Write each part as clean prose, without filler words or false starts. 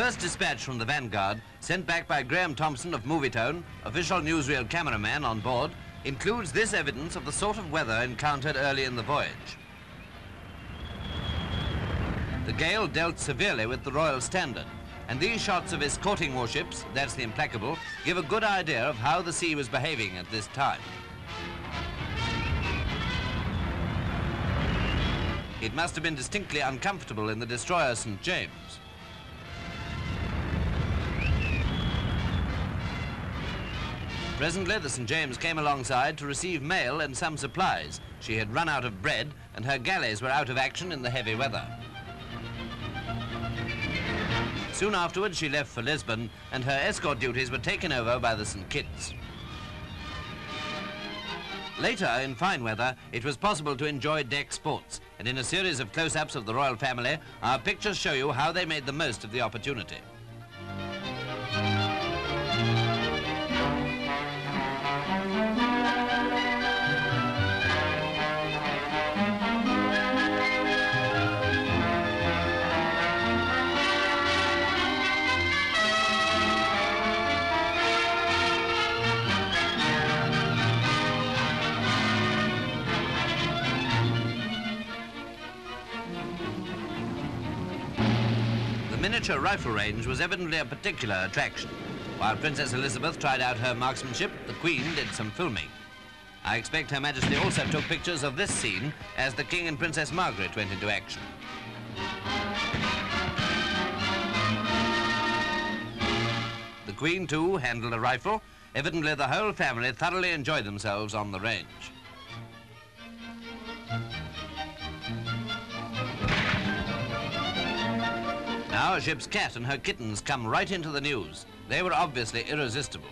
first dispatch from the Vanguard, sent back by Graham Thompson of Movietone, official newsreel cameraman on board, includes this evidence of the sort of weather encountered early in the voyage. The gale dealt severely with the Royal Standard, and these shots of escorting warships, that's the Implacable, give a good idea of how the sea was behaving at this time. It must have been distinctly uncomfortable in the destroyer St. James. Presently, the St. James came alongside to receive mail and some supplies. She had run out of bread, and her galleys were out of action in the heavy weather. Soon afterwards, she left for Lisbon, and her escort duties were taken over by the St. Kitts. Later, in fine weather, it was possible to enjoy deck sports, and in a series of close-ups of the royal family, our pictures show you how they made the most of the opportunity. The miniature rifle range was evidently a particular attraction. While Princess Elizabeth tried out her marksmanship, the Queen did some filming. I expect Her Majesty also took pictures of this scene as the King and Princess Margaret went into action. The Queen, too, handled a rifle. Evidently, the whole family thoroughly enjoyed themselves on the range. Now a ship's cat and her kittens come right into the news. They were obviously irresistible.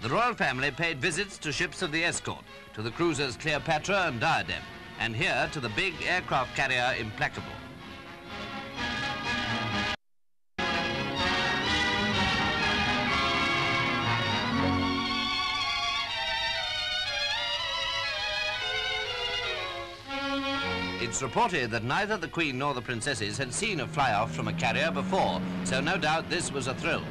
The royal family paid visits to ships of the Escort, to the cruisers Cleopatra and Diadem, and here to the big aircraft carrier Implacable. It's reported that neither the Queen nor the princesses had seen a fly-off from a carrier before, so no doubt this was a thrill.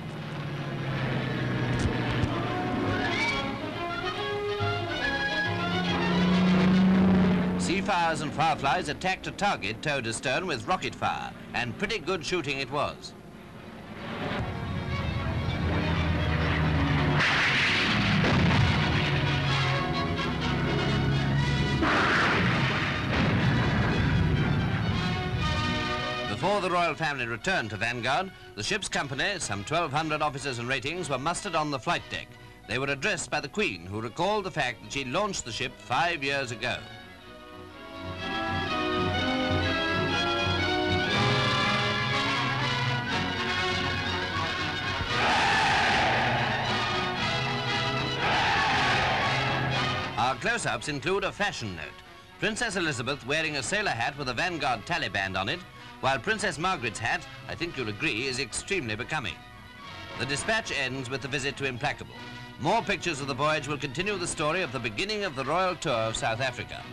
Seafires and Fireflies attacked a target towed astern with rocket fire, and pretty good shooting it was. Before the royal family returned to Vanguard, the ship's company, some 1,200 officers and ratings, were mustered on the flight deck. They were addressed by the Queen, who recalled the fact that she launched the ship 5 years ago. Our close-ups include a fashion note. Princess Elizabeth wearing a sailor hat with a Vanguard tally band on it, while Princess Margaret's hat, I think you'll agree, is extremely becoming. The dispatch ends with the visit to Implacable. More pictures of the voyage will continue the story of the beginning of the royal tour of South Africa.